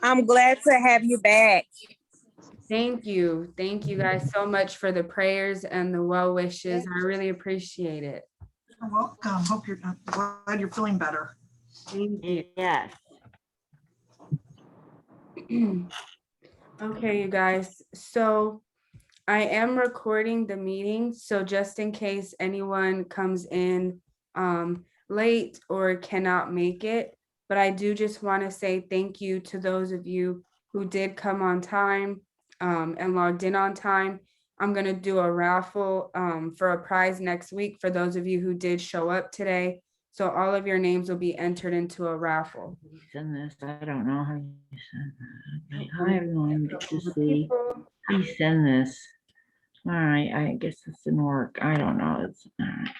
I'm glad to have you back. Thank you. Thank you guys so much for the prayers and the well wishes. I really appreciate it. You're welcome. Hope you're glad you're feeling better. Thank you. Yes. Okay, you guys. So I am recording the meeting. So just in case anyone comes in late or cannot make it, but I do just want to say thank you to those of you who did come on time and logged in on time. I'm going to do a raffle for a prize next week for those of you who did show up today. So all of your names will be entered into a raffle. Send this. I don't know how you send that. Okay. Hi everyone. Good to see. How you send this? All right. I guess this didn't work. I don't know. It's all right.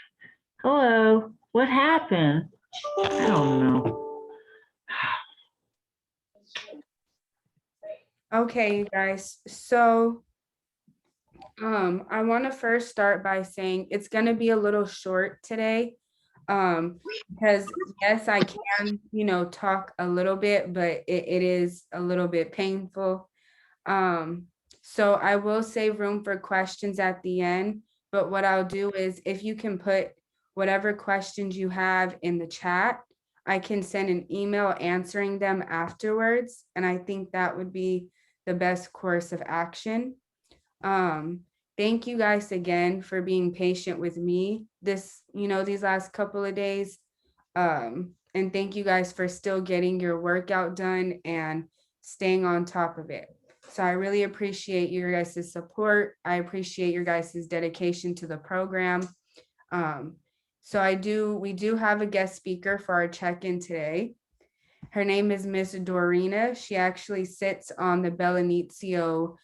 Hello. What happened? I don't know. Okay, you guys. So I want to first start by saying it's going to be a little short today. Because yes, I can, talk a little bit, but it is a little bit painful. So I will save room for questions at the end, but what I'll do is if you can put whatever questions you have in the chat, I can send an email answering them afterwards. And I think that would be the best course of action. Thank you guys again for being patient with me these last couple of days. And thank you guys for still getting your workout done and staying on top of it. So I really appreciate your guys' support. I appreciate your guys' dedication to the program. We do have a guest speaker for our check-in today. Her name is Miss Dorina. She actually sits on the Bellinicio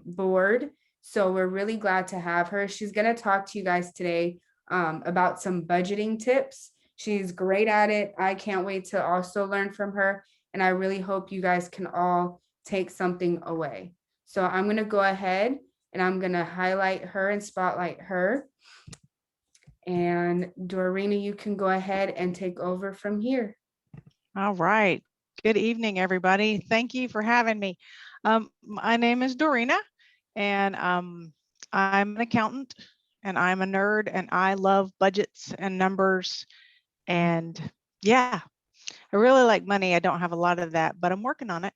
board. So we're really glad to have her. She's going to talk to you guys today about some budgeting tips. She's great at it. I can't wait to also learn from her. And I really hope you guys can all take something away. So I'm going to go ahead and I'm going to highlight her and spotlight her. And Dorina, you can go ahead and take over from here. All right. Good evening, everybody. Thank you for having me. My name is Dorina, and I'm an accountant, and I'm a nerd, and I love budgets and numbers. And yeah, I really like money. I don't have a lot of that, but I'm working on it.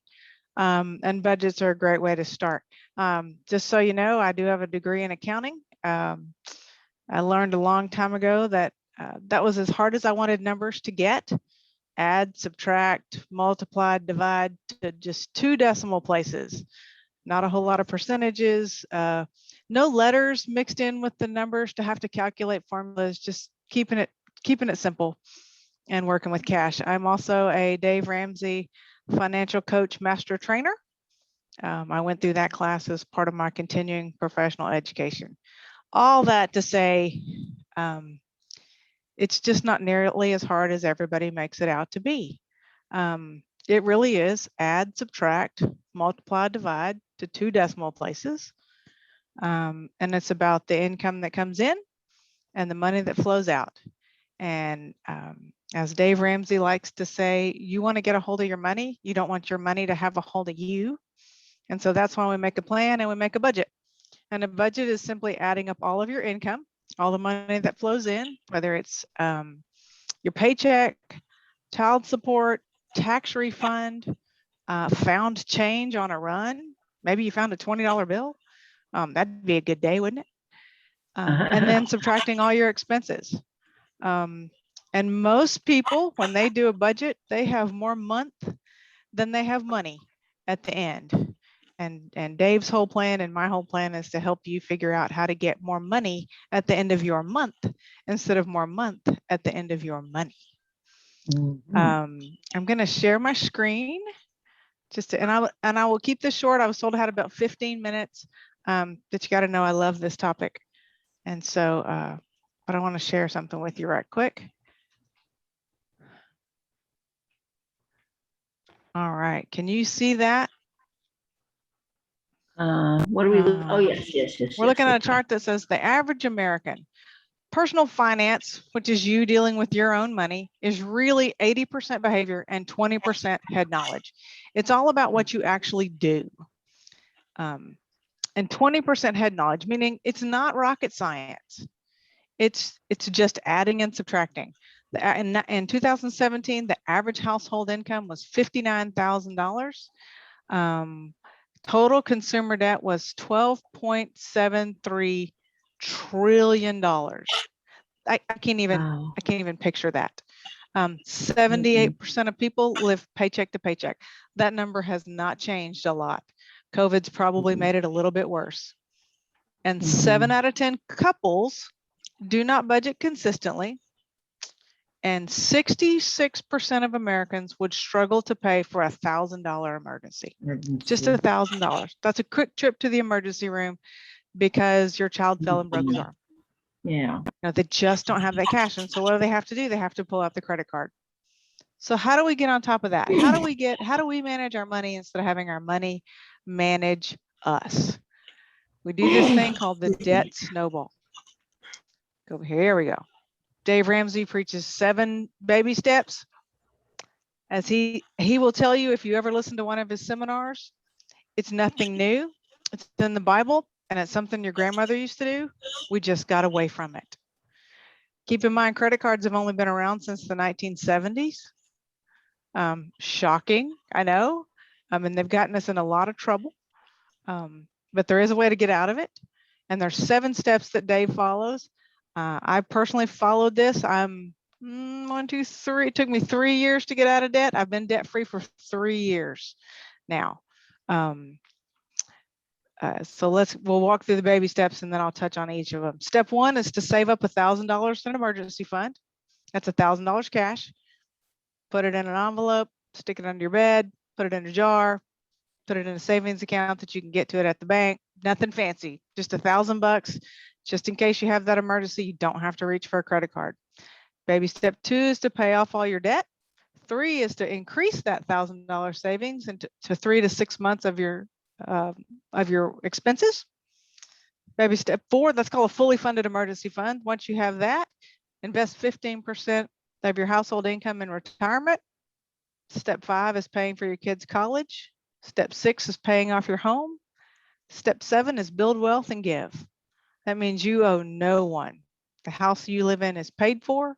And budgets are a great way to start. Just so you know, I do have a degree in accounting. I learned a long time ago that that was as hard as I wanted numbers to get. Add, subtract, multiply, divide to just 2 decimal places. Not a whole lot of percentages, no letters mixed in with the numbers to have to calculate formulas, just keeping it simple and working with cash. I'm also a Dave Ramsey financial coach master trainer. I went through that class as part of my continuing professional education. All that to say, it's just not nearly as hard as everybody makes it out to be. It really is add, subtract, multiply, divide to 2 decimal places. And it's about the income that comes in and the money that flows out. And as Dave Ramsey likes to say, you want to get a hold of your money. You don't want your money to have a hold of you. And so that's why we make a plan and we make a budget. And a budget is simply adding up all of your income, all the money that flows in, whether it's your paycheck, child support, tax refund, found change on a run. Maybe you found a $20 bill. That'd be a good day, wouldn't it? And then subtracting all your expenses. And most people, when they do a budget, they have more month than they have money at the end. And Dave's whole plan and my whole plan is to help you figure out how to get more money at the end of your month instead of more month at the end of your money. Mm-hmm. I'm going to share my screen and I will keep this short. I was told I had about 15 minutes, but you got to know I love this topic. And so, but I want to share something with you right quick. All right. Can you see that? What are we looking? Oh, yes. We're looking at a chart that says the average American personal finance, which is you dealing with your own money, is really 80% behavior and 20% head knowledge. It's all about what you actually do. And 20% head knowledge, meaning it's not rocket science. It's just adding and subtracting. In 2017, the average household income was $59,000. Total consumer debt was $12.73 trillion. I can't Wow. even picture that. 78% of people live paycheck to paycheck. That number has not changed a lot. COVID's probably made it a little bit worse. And 7 out of 10 couples do not budget consistently. And 66% of Americans would struggle to pay for a $1,000 emergency. Just $1,000. That's a quick trip to the emergency room because your child fell and broke his arm. Yeah. They just don't have that cash. And so what do they have to do? They have to pull out the credit card. So how do we get on top of that? How do we manage our money instead of having our money manage us? We do this thing called the debt snowball. Go over here. Here we go. Dave Ramsey preaches 7 baby steps. As he will tell you, if you ever listen to one of his seminars, it's nothing new. It's in the Bible, and it's something your grandmother used to do. We just got away from it. Keep in mind, credit cards have only been around since the 1970s. Shocking, I know. And they've gotten us in a lot of trouble. But there is a way to get out of it. And there's 7 steps that Dave follows. I personally followed this. I'm 1, 2, 3. It took me 3 years to get out of debt. I've been debt free for 3 years now. So we'll walk through the baby steps and then I'll touch on each of them. Step 1 is to save up $1,000 in an emergency fund. That's $1,000 cash. Put it in an envelope, stick it under your bed, put it in a jar, put it in a savings account that you can get to it at the bank. Nothing fancy, just $1,000. Just in case you have that emergency, you don't have to reach for a credit card. Baby step 2 is to pay off all your debt. 3 is to increase that $1,000 savings into 3 to 6 months of your expenses. Baby step 4, that's called a fully funded emergency fund. Once you have that, invest 15% of your household income in retirement. Step 5 is paying for your kids' college. Step 6 is paying off your home. Step 7 is build wealth and give. That means you owe no one. The house you live in is paid for.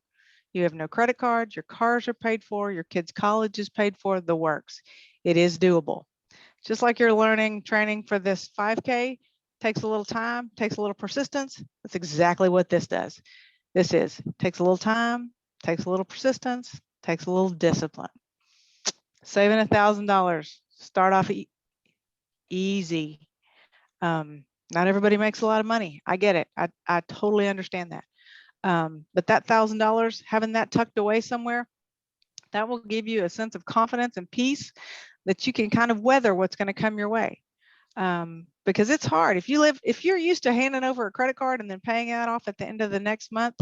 You have no credit cards. Your cars are paid for. Your kids' college is paid for. The works. It is doable. Just like you're learning training for this 5K, takes a little time, takes a little persistence. That's exactly what this does. Takes a little time, takes a little persistence, takes a little discipline. Saving $1,000. Start off easy. Not everybody makes a lot of money. I get it. I totally understand that. But that $1,000, having that tucked away somewhere, that will give you a sense of confidence and peace that you can kind of weather what's going to come your way. Because it's hard. If you're used to handing over a credit card and then paying that off at the end of the next month,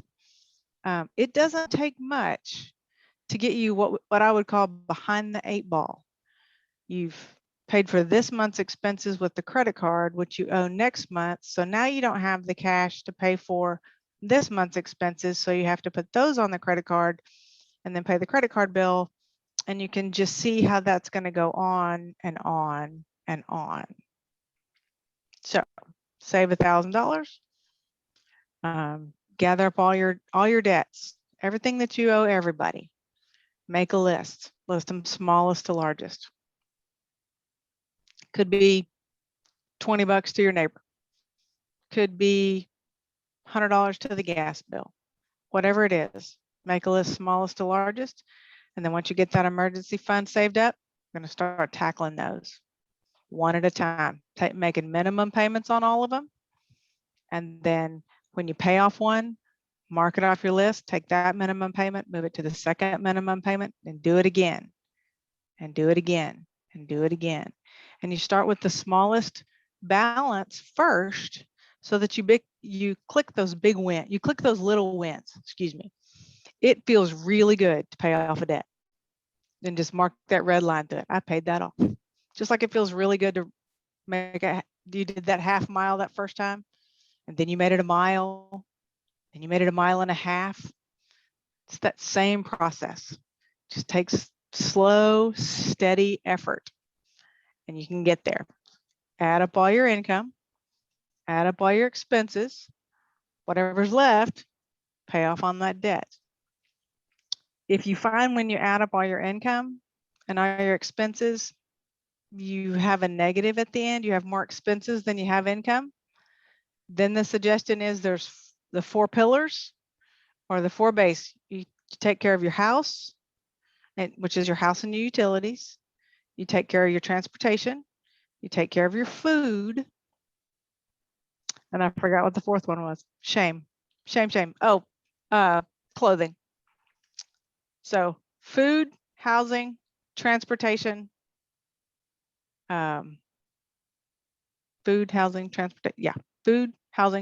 it doesn't take much to get you what I would call behind the 8 ball. You've paid for this month's expenses with the credit card, which you owe next month. So now you don't have the cash to pay for this month's expenses. So you have to put those on the credit card and then pay the credit card bill. And you can just see how that's going to go on and on and on. So save $1,000. Gather up all your debts, everything that you owe everybody. Make a list. List them smallest to largest. Could be $20 to your neighbor. Could be $100 to the gas bill. Whatever it is, make a list smallest to largest. And then once you get that emergency fund saved up, you're going to start tackling those one at a time, making minimum payments on all of them. And then when you pay off one, mark it off your list, take that minimum payment, move it to the second minimum payment, and do it again, and do it again, and do it again. And you start with the smallest balance first so that you click those big wins, you click those little wins, excuse me. It feels really good to pay off a debt. Then just mark that red line to it. I paid that off. Just like it feels really good to you did that half mile that first time, and then you made it a mile, and you made it 1.5 miles. It's that same process. Just takes slow, steady effort, and you can get there. Add up all your income, add up all your expenses, whatever's left, pay off on that debt. If you find when you add up all your income and all your expenses, you have a negative at the end, you have more expenses than you have income, then the suggestion is there's the 4 pillars or the 4 base. You take care of your house, which is your house and your utilities. You take care of your transportation. You take care of your food. And I forgot what the 4th one was. Shame. Oh, clothing. So food, housing, transportation, food, housing,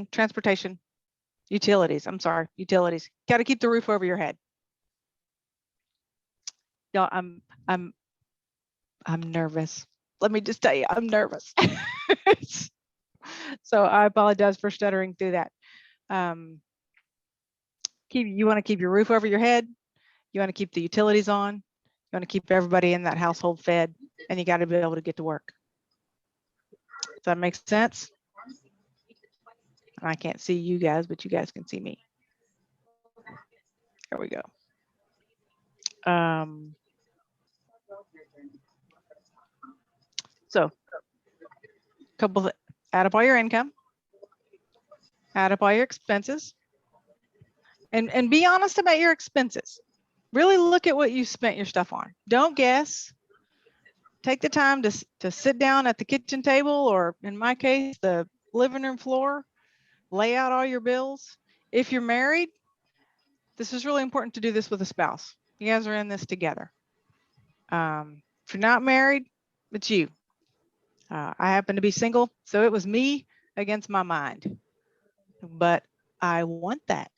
transportation, utilities. I'm sorry, utilities. Got to keep the roof over your head. Y'all, I'm nervous. Let me just tell you, I'm nervous. So I apologize for stuttering through that. You want to keep your roof over your head. You want to keep the utilities on. You want to keep everybody in that household fed, and you got to be able to get to work. Does that make sense? I can't see you guys, but you guys can see me. There we go. So add up all your income, add up all your expenses, and be honest about your expenses. Really look at what you spent your stuff on. Don't guess. Take the time to sit down at the kitchen table, or in my case, the living room floor, lay out all your bills. If you're married, this is really important to do this with a spouse. You guys are in this together. If you're not married, it's you. I happen to be single, so it was me against my mind. But I want that.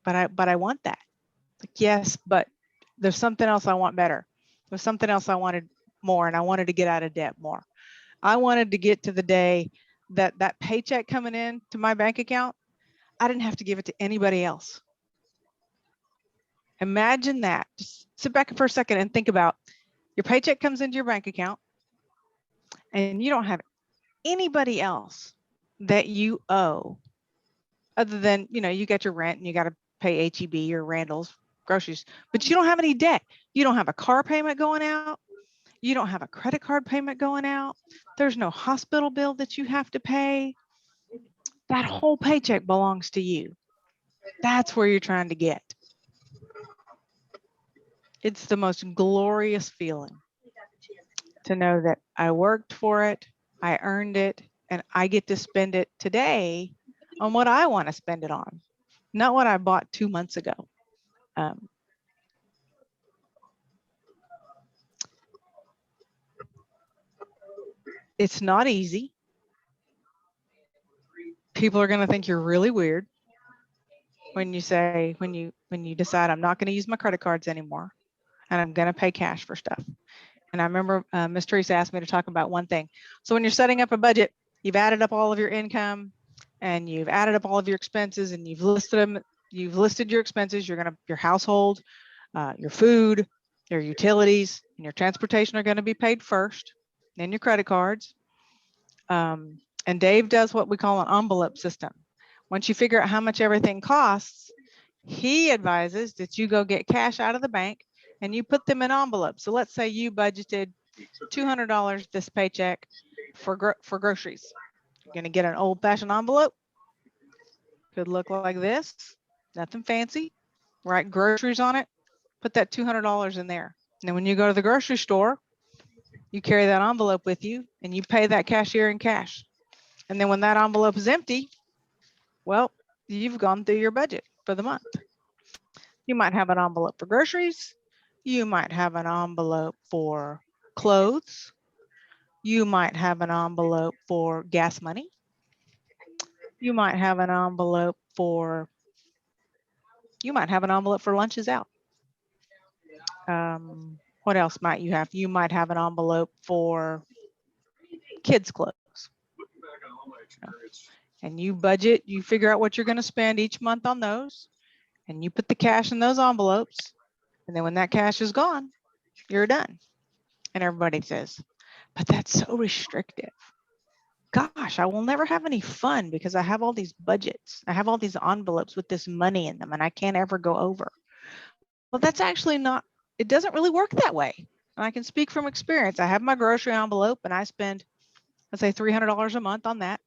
But I want that. Like, yes, but there's something else I want better. There's something else I wanted more, and I wanted to get out of debt more. I wanted to get to the day that that paycheck coming in to my bank account, I didn't have to give it to anybody else. Imagine that. Just sit back for a second and think about your paycheck comes into your bank account and you don't have anybody else that you owe other than, you got your rent and you got to pay HEB or Randall's groceries, but you don't have any debt. You don't have a car payment going out. You don't have a credit card payment going out. There's no hospital bill that you have to pay. That whole paycheck belongs to you. That's where you're trying to get. It's the most glorious feeling to know that I worked for it, I earned it, and I get to spend it today on what I want to spend it on, not what I bought 2 months ago. It's not easy. People are going to think you're really weird when you say, when you decide I'm not going to use my credit cards anymore and I'm going to pay cash for stuff. And I remember Ms. Teresa asked me to talk about one thing. So when you're setting up a budget, you've added up all of your income and you've added up all of your expenses and you've listed them. You've listed your expenses. Your household, your food, your utilities, and your transportation are going to be paid first, then your credit cards. And Dave does what we call an envelope system. Once you figure out how much everything costs, he advises that you go get cash out of the bank and you put them in envelopes. So let's say you budgeted $200 this paycheck for groceries. You're going to get an old-fashioned envelope. Could look like this, nothing fancy. Write groceries on it, put that $200 in there. And then when you go to the grocery store, you carry that envelope with you and you pay that cashier in cash. And then when that envelope is empty, well, you've gone through your budget for the month. You might have an envelope for groceries. You might have an envelope for clothes. You might have an envelope for gas money. You might have an envelope for lunches out. What else might you have? You might have an envelope for kids' clothes. and you budget, you figure out what you're going to spend each month on those, and you put the cash in those envelopes. And then when that cash is gone, you're done. And everybody says, but that's so restrictive. Gosh, I will never have any fun because I have all these budgets. I have all these envelopes with this money in them and I can't ever go over. Well, that's actually not, it doesn't really work that way. And I can speak from experience. I have my grocery envelope and I spend, let's say $300 a month on that.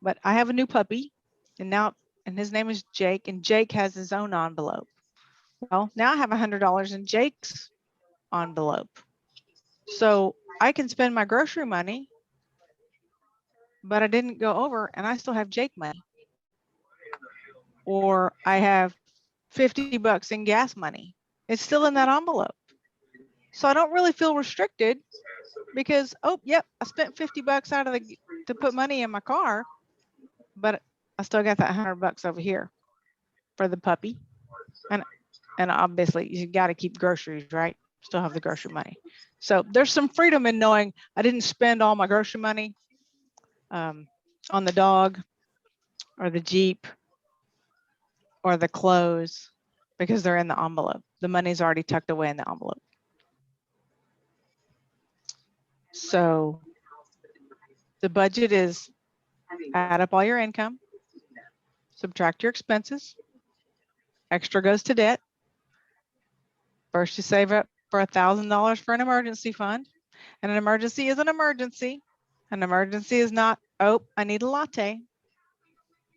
But I have a new puppy and his name is Jake, and Jake has his own envelope. Well, now I have $100 in Jake's envelope. So I can spend my grocery money, but I didn't go over and I still have Jake money. Or I have $50 in gas money. It's still in that envelope. So I don't really feel restricted because, oh, yep, I spent $50 out of to put money in my car, but I still got that $100 over here for the puppy. And obviously you got to keep groceries, right? Still have the grocery money. So there's some freedom in knowing I didn't spend all my grocery money on the dog or the Jeep or the clothes because they're in the envelope. The money's already tucked away in the envelope. So the budget is add up all your income, subtract your expenses, extra goes to debt. First you save up for $1,000 for an emergency fund. And an emergency is an emergency. An emergency is not, oh, I need a latte.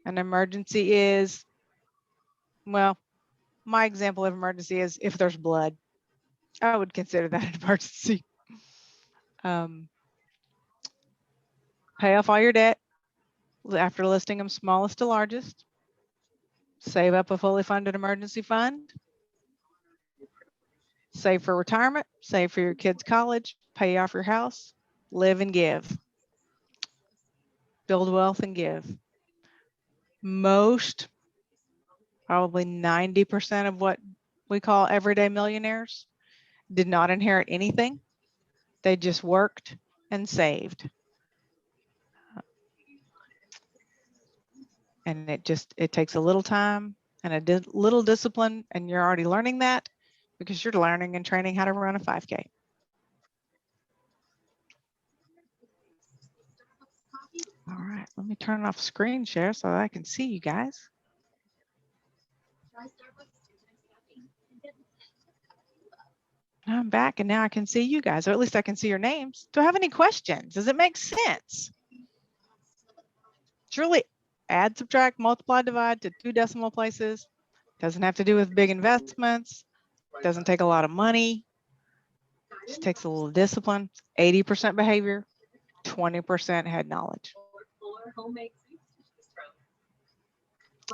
An emergency is, well, my example of emergency is if there's blood. I would consider that an emergency. Pay off all your debt after listing them smallest to largest. Save up a fully funded emergency fund. Save for retirement, save for your kids' college, pay off your house, live and give. Build wealth and give. Most, probably 90% of what we call everyday millionaires did not inherit anything. They just worked and saved. And it takes a little time and a little discipline, and you're already learning that because you're learning and training how to run a 5K. All right, let me turn off screen share so that I can see you guys. I'm back and now I can see you guys, or at least I can see your names. Do I have any questions? Does it make sense? It's really add, subtract, multiply, divide to 2 decimal places. Doesn't have to do with big investments. Doesn't take a lot of money. Just takes a little discipline. 80% behavior, 20% head knowledge.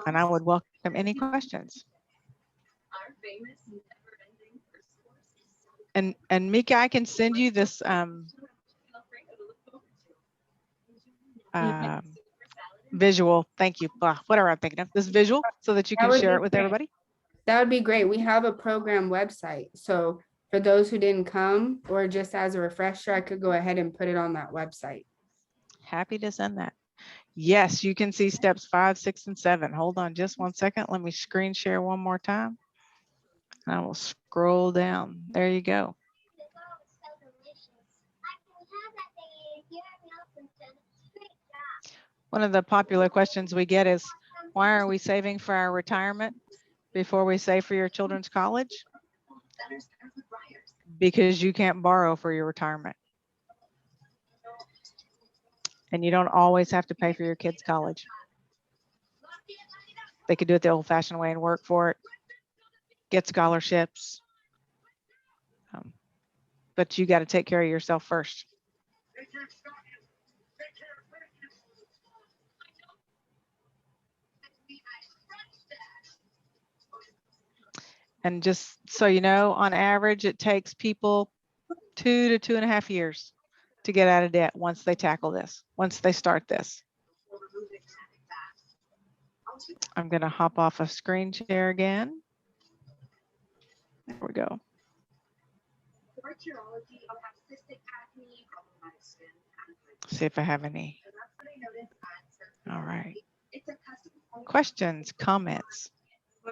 And I would welcome any questions. And Mika, I can send you this visual. Thank you. Whatever I'm thinking of, this visual, so that you can share it with everybody. That would be great. We have a program website. So for those who didn't come, or just as a refresher, I could go ahead and put it on that website. Happy to send that. Yes, you can see steps 5, 6, and 7. Hold on just one second. Let me screen share one more time. I will scroll down. There you go. One of the popular questions we get is, why are we saving for our retirement before we save for your children's college? Because you can't borrow for your retirement. And you don't always have to pay for your kids' college. They could do it the old-fashioned way and work for it, get scholarships. But you got to take care of yourself first. And just so you know, on average, it takes people 2 to 2.5 years to get out of debt once they tackle this, once they start this. I'm going to hop off of screen share again. There we go. See if I have any. All right. Questions, comments?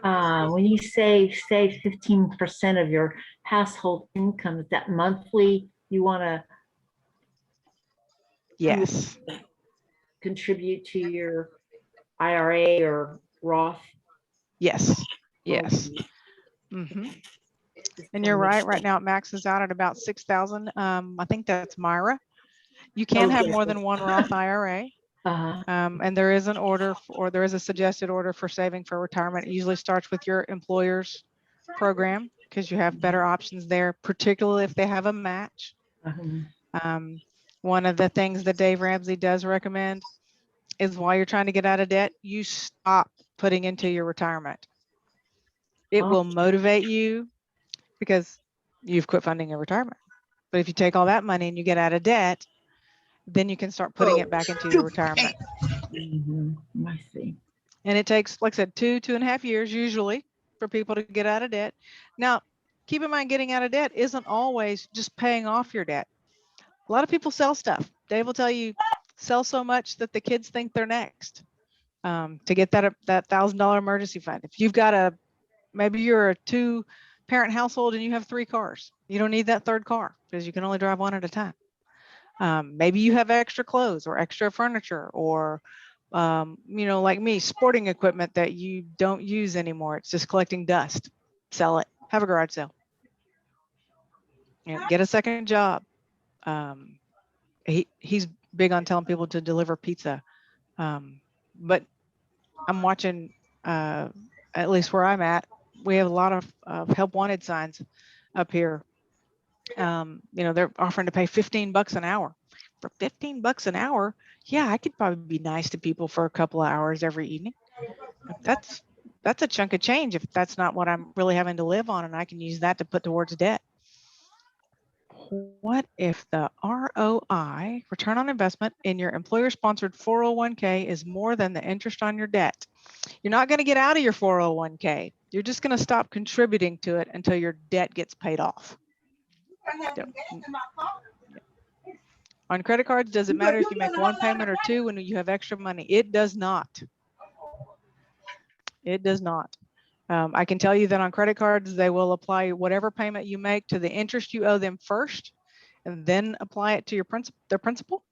When you save 15% of your household income, is that monthly? You want to Yes. contribute to your IRA or Roth? Yes. Yes. Mhm. And you're right. Right now it maxes out at about 6,000. I think that's Myra. You can have more than one Roth IRA. And there is an order or there is a suggested order for saving for retirement. It usually starts with your employer's program because you have better options there, particularly if they have a match. One of the things that Dave Ramsey does recommend is while you're trying to get out of debt, you stop putting into your retirement. It will motivate you because you've quit funding your retirement. But if you take all that money and you get out of debt, then you can start putting it back into your retirement. I see. And it takes, like I said, 2.5 years usually for people to get out of debt. Now, keep in mind, getting out of debt isn't always just paying off your debt. A lot of people sell stuff. Dave will tell you, sell so much that the kids think they're next to get that $1,000 emergency fund. If you've got maybe you're a 2-parent household and you have 3 cars. You don't need that 3rd car because you can only drive one at a time. Maybe you have extra clothes or extra furniture or, like me, sporting equipment that you don't use anymore. It's just collecting dust. Sell it. Have a garage sale. Get a second job. He's big on telling people to deliver pizza. But I'm watching, at least where I'm at, we have a lot of help wanted signs up here. They're offering to pay $15 an hour. For $15 an hour, yeah, I could probably be nice to people for a couple of hours every evening. That's a chunk of change if that's not what I'm really having to live on, and I can use that to put towards debt. What if the ROI, return on investment, in your employer-sponsored 401k is more than the interest on your debt? You're not going to get out of your 401k. You're just going to stop contributing to it until your debt gets paid off. On credit cards, does it matter if you make 1 payment or 2 when you have extra money? It does not. It does not. I can tell you that on credit cards, they will apply whatever payment you make to the interest you owe them first, and then apply it to their principal.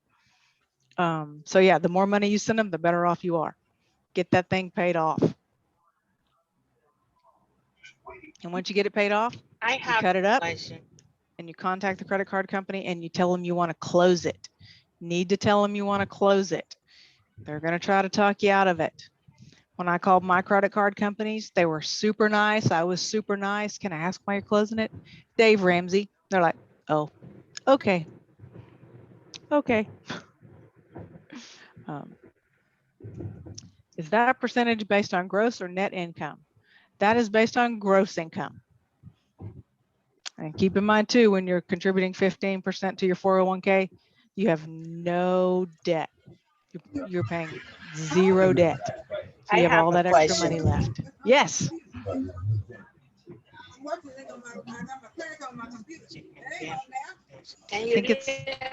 So yeah, the more money you send them, the better off you are. Get that thing paid off. And once you get it paid off, you cut it up and you contact the credit card company and you tell them you want to close it. Need to tell them you want to close it. They're going to try to talk you out of it. When I called my credit card companies, they were super nice. I was super nice. Can I ask why you're closing it? Dave Ramsey. They're like, oh, okay. Okay. Is that a percentage based on gross or net income? That is based on gross income. And keep in mind too, when you're contributing 15% to your 401k, you have no debt. You're paying 0 debt. So you have all that extra money left. Yes. I think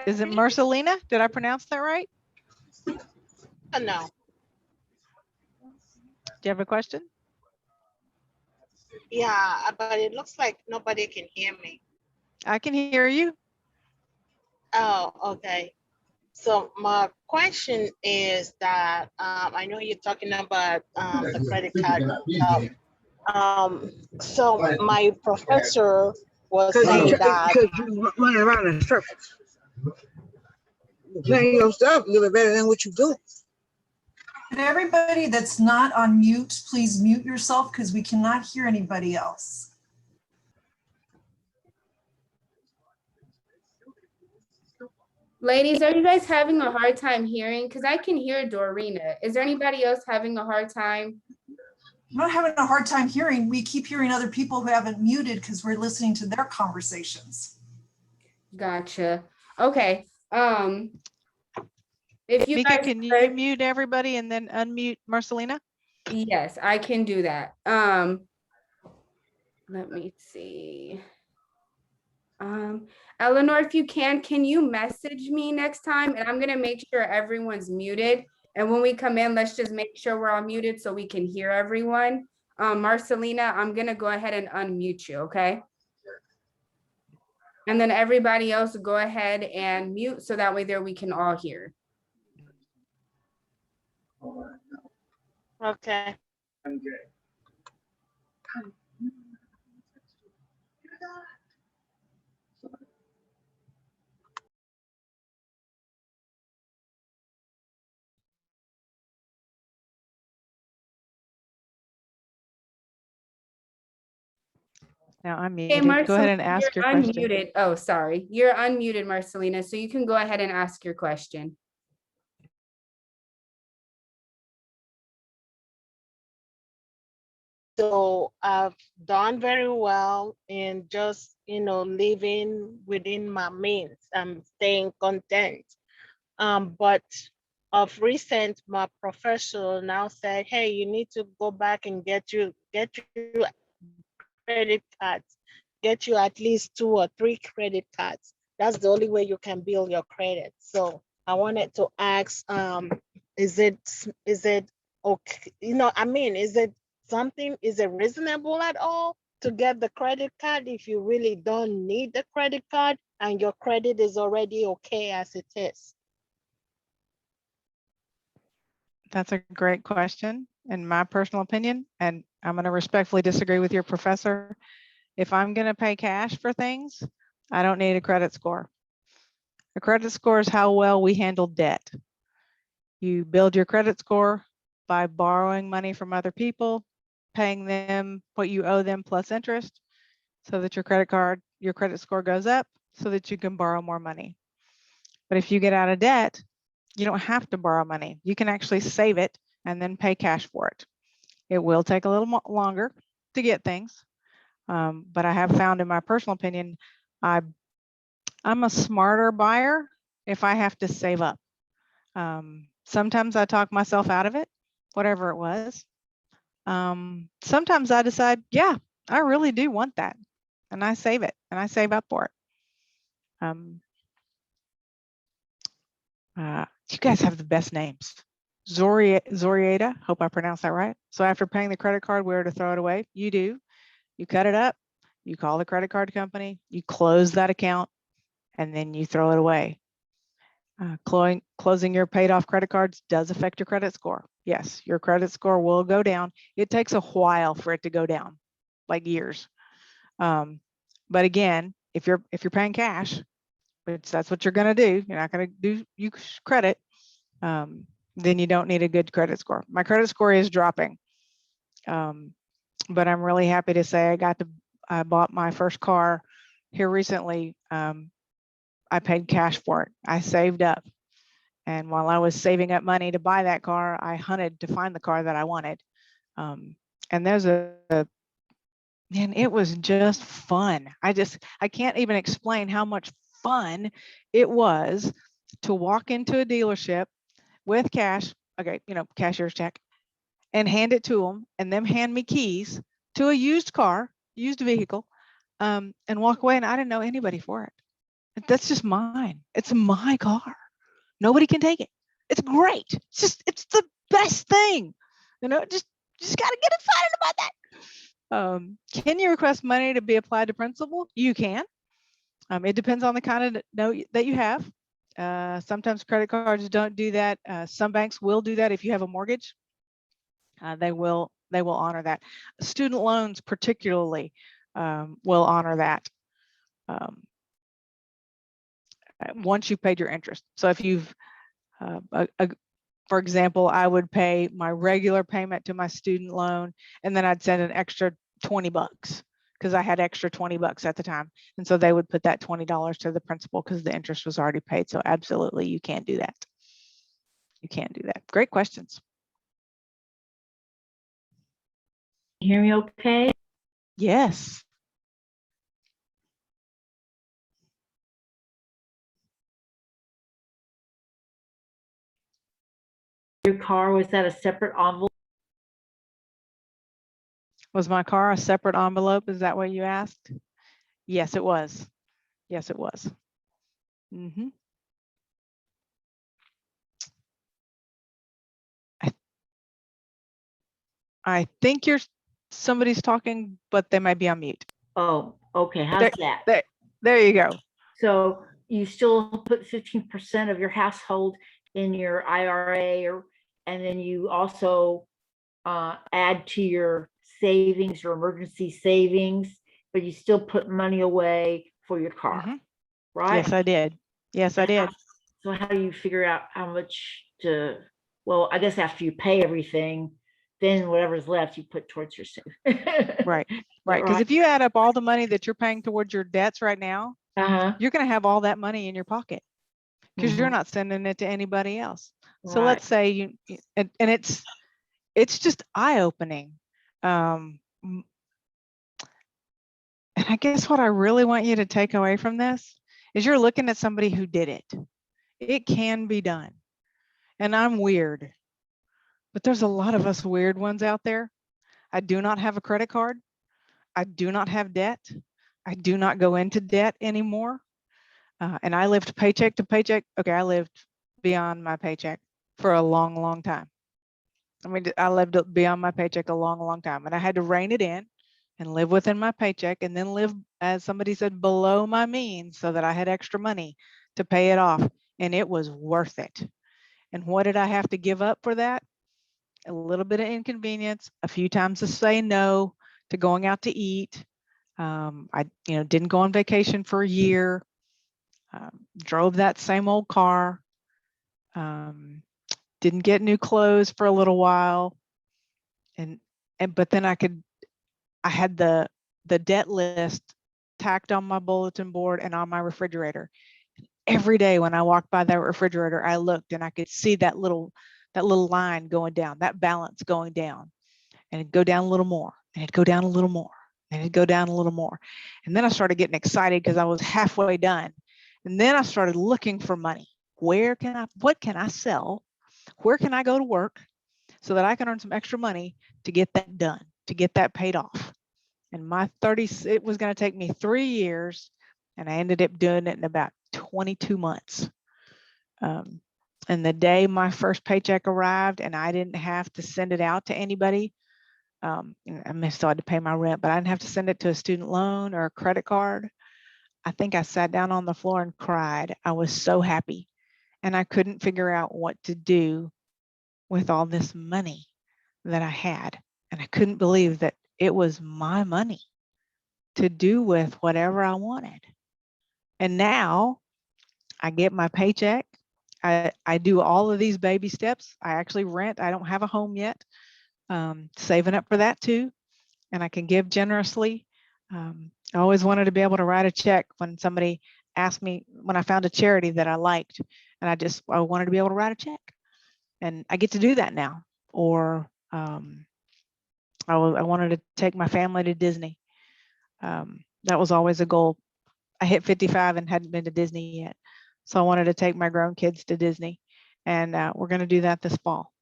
is it Marcelina? Did I pronounce that right? No. Do you have a question? Yeah, but it looks like nobody can hear me. I can hear you. Oh, okay. So my question is that I know you're talking about the credit card. So my professor was saying that because you running around in circles. Playing your stuff a little better than what you do. And everybody that's not on mute, please mute yourself because we cannot hear anybody else. Ladies, are you guys having a hard time hearing? Because I can hear Dorina. Is there anybody else having a hard time? I'm not having a hard time hearing. We keep hearing other people who haven't muted because we're listening to their conversations. Gotcha. Okay. If you Mika, guys can you mute everybody and then unmute Marcelina? Yes, I can do that. Let me see. Eleanor, if you can you message me next time? And I'm gonna make sure everyone's muted. And when we come in, let's just make sure we're all muted so we can hear everyone. Marcelina, I'm gonna go ahead and unmute you, okay? And then everybody else go ahead and mute so that way there we can all hear. Okay. Now I'm Okay, muted. Go ahead Marcelina, and ask you're your question. unmuted. Oh, sorry. You're unmuted, Marcelina, so you can go ahead and ask your question. So I've done very well in just, living within my means. I'm staying content. But of recent, my professor now said, hey, you need to go back and get you credit cards, get you at least 2 or 3 credit cards. That's the only way you can build your credit. So I wanted to ask, is it okay? Is it reasonable at all to get the credit card if you really don't need the credit card and your credit is already okay as it is? That's a great question. In my personal opinion, and I'm going to respectfully disagree with your professor. If I'm going to pay cash for things, I don't need a credit score. A credit score is how well we handle debt. You build your credit score by borrowing money from other people, paying them what you owe them plus interest, so that your credit score goes up so that you can borrow more money. But if you get out of debt, you don't have to borrow money. You can actually save it and then pay cash for it. It will take a little longer to get things. But I have found, in my personal opinion, I'm a smarter buyer if I have to save up. Sometimes I talk myself out of it, whatever it was. Sometimes I decide, yeah, I really do want that. And I save it and I save up for it. You guys have the best names. Zorieta, hope I pronounced that right. So after paying the credit card, where to throw it away? You do. You cut it up, you call the credit card company, you close that account, and then you throw it away. Closing your paid off credit cards does affect your credit score. Yes, your credit score will go down. It takes a while for it to go down, like years. But again, if you're paying cash, which that's what you're going to do, you're not going to use credit, then you don't need a good credit score. My credit score is dropping, but I'm really happy to say I bought my first car here recently. I paid cash for it. I saved up, and while I was saving up money to buy that car, I hunted to find the car that I wanted. And there's man, it was just fun. I can't even explain how much fun it was to walk into a dealership with cash, okay, cashier's check, and hand it to them, and them hand me keys to a used vehicle, and walk away, and I didn't know anybody for it. That's just mine. It's my car. Nobody can take it. It's great. It's the best thing. Just gotta get excited about that. Can you request money to be applied to principal? You can. It depends on the kind of note that you have. Sometimes credit cards don't do that. Some banks will do that if you have a mortgage. They will honor that. Student loans particularly will honor that once you've paid your interest. So if you've, for example, I would pay my regular payment to my student loan, and then I'd send an extra $20 because I had extra $20 at the time. And so they would put that $20 to the principal because the interest was already paid. So absolutely, you can't do that. You can't do that. Great questions. You hear me okay? Yes. Your car, was that a separate envelope? Was my car a separate envelope? Is that what you asked? Yes, it was. Yes, it was. Mhm. I think somebody's talking, but they might be on mute. Oh, okay, how's There, that? there you go. So you still put 15% of your household in your IRA, and then you also add to your savings, your emergency savings, but you still put money away for your car, Mhm. right? Yes, I did. Yes, I And did. So how do you figure out how much to, well, I guess after you pay everything, then whatever's left you put towards your save. Right. Right. Because if you add up all the money that you're paying towards your debts right now, Uh-huh. you're going to have all that money in your pocket because you're Mhm. not sending it to anybody else. So Right. let's say and it's just eye-opening. And I guess what I really want you to take away from this is you're looking at somebody who did it. It can be done. And I'm weird, but there's a lot of us weird ones out there. I do not have a credit card. I do not have debt. I do not go into debt anymore. And I lived paycheck to paycheck. Okay, I lived beyond my paycheck for a long, long time. I mean, I lived beyond my paycheck a long, long time. And I had to rein it in and live within my paycheck and then live, as somebody said, below my means so that I had extra money to pay it off. And it was worth it. And what did I have to give up for that? A little bit of inconvenience, a few times to say no to going out to eat. I didn't go on vacation for a year. Drove that same old car. Didn't get new clothes for a little while. And but then I had the debt list tacked on my bulletin board and on my refrigerator. Every day when I walked by that refrigerator, I looked and I could see that little line going down, that balance going down, and it'd go down a little more, and it'd go down a little more, and it'd go down a little more. And then I started getting excited because I was halfway done. And then I started looking for money. What can I sell? Where can I go to work so that I can earn some extra money to get that done, to get that paid off? And it was going to take me 3 years, and I ended up doing it in about 22 months. And the day my first paycheck arrived and I didn't have to send it out to anybody, I still had to pay my rent, but I didn't have to send it to a student loan or a credit card. I think I sat down on the floor and cried. I was so happy, and I couldn't figure out what to do with all this money that I had. And I couldn't believe that it was my money to do with whatever I wanted. And now I get my paycheck. I do all of these baby steps. I actually rent. I don't have a home yet. Saving up for that too. And I can give generously. I always wanted to be able to write a check when somebody asked me, when I found a charity that I liked, and I wanted to be able to write a check. And I get to do that now. Or I wanted to take my family to Disney. That was always a goal. I hit 55 and hadn't been to Disney yet. So I wanted to take my grown kids to Disney. And we're going to do that this fall.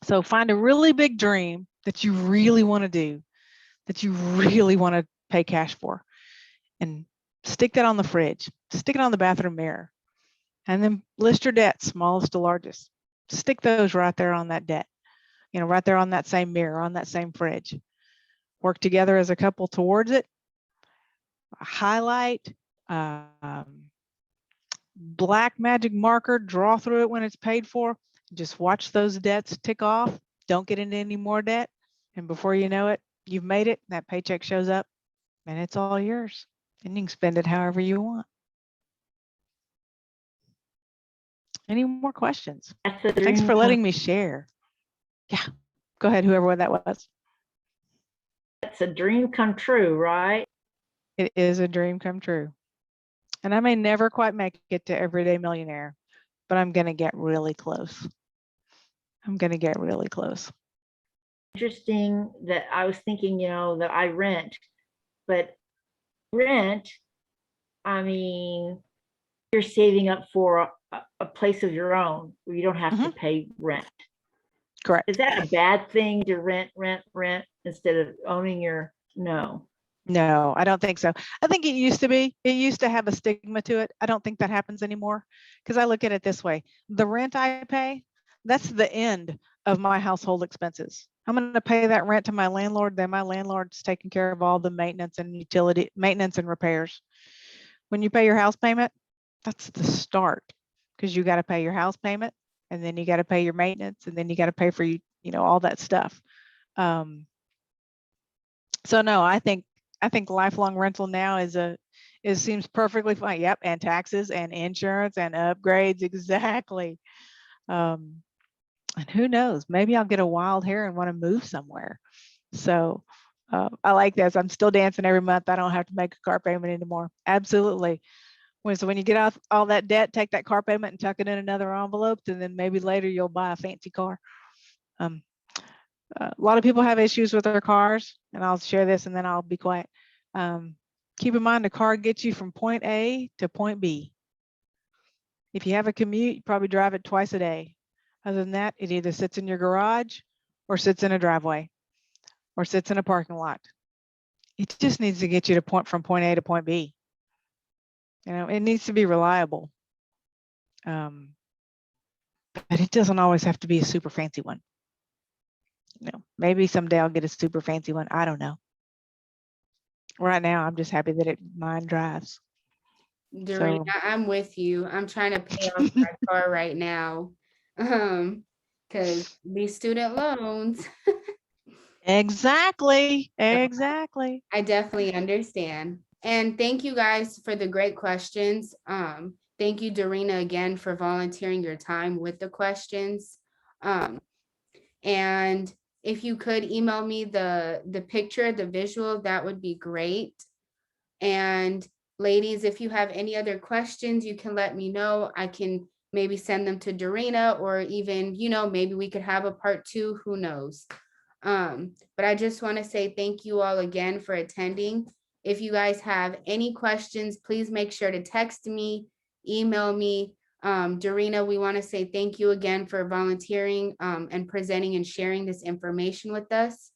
So find a really big dream that you really want to do, that you really want to pay cash for, and stick that on the fridge, stick it on the bathroom mirror, and then list your debts, smallest to largest. Stick those right there on that debt, right there on that same mirror, on that same fridge. Work together as a couple towards it. Highlight, black magic marker, draw through it when it's paid for. Just watch those debts tick off. Don't get into any more debt. And before you know it, you've made it. That paycheck shows up and it's all yours. And you can spend it however you want. Any more questions? Thanks for letting me share. Yeah, go ahead, whoever that was. That's a dream come true, right? It is a dream come true. And I may never quite make it to Everyday Millionaire, but I'm going to get really close. I'm going to get really close. Interesting that I was thinking, that I rent, but rent, I mean, you're saving up for a place of your own where you don't have to pay rent. Correct. Is that a bad thing to rent instead of owning your? No. No, I don't think so. I think it used to be. It used to have a stigma to it. I don't think that happens anymore because I look at it this way. The rent I pay, that's the end of my household expenses. I'm going to pay that rent to my landlord, then my landlord's taking care of all the maintenance and utility maintenance and repairs. When you pay your house payment, that's the start because you got to pay your house payment and then you got to pay your maintenance and then you got to pay for all that stuff. So no, I think lifelong rental now seems perfectly fine. Yep, and taxes and insurance and upgrades, exactly. And who knows, maybe I'll get a wild hair and want to move somewhere. So I like this. I'm still dancing every month. I don't have to make a car payment anymore. Absolutely. So when you get off all that debt, take that car payment and tuck it in another envelope, and then maybe later you'll buy a fancy car. A lot of people have issues with their cars, and I'll share this and then I'll be quiet. Keep in mind, the car gets you from point A to point B. If you have a commute, you probably drive it twice a day. Other than that, it either sits in your garage or sits in a driveway or sits in a parking lot. It just needs to get you from point A to point B. It needs to be reliable. But it doesn't always have to be a super fancy one. Maybe someday I'll get a super fancy one. I don't know. Right now, I'm just happy that mine drives. Doreen, I'm with you. I'm trying to pay off my car right now. Because these student loans. Exactly. I definitely understand. And thank you guys for the great questions. Thank you, Dorina, again for volunteering your time with the questions. And if you could email me the picture, the visual, that would be great. And ladies, if you have any other questions, you can let me know. I can maybe send them to Dorina, or even, maybe we could have a part 2, who knows? But I just want to say thank you all again for attending. If you guys have any questions, please make sure to text me, email me. Dorina, we want to say thank you again for volunteering and presenting and sharing this information with us.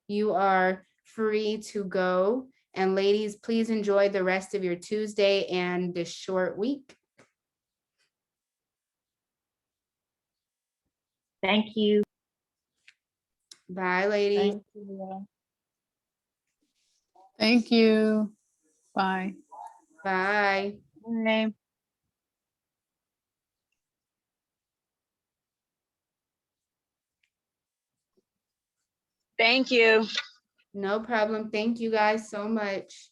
You are free to go. And ladies, please enjoy the rest of your Tuesday and this short week. Thank you. Bye, ladies. Thank you. Thank you. Bye. Bye. Bye. Thank you. No problem. Thank you guys so much.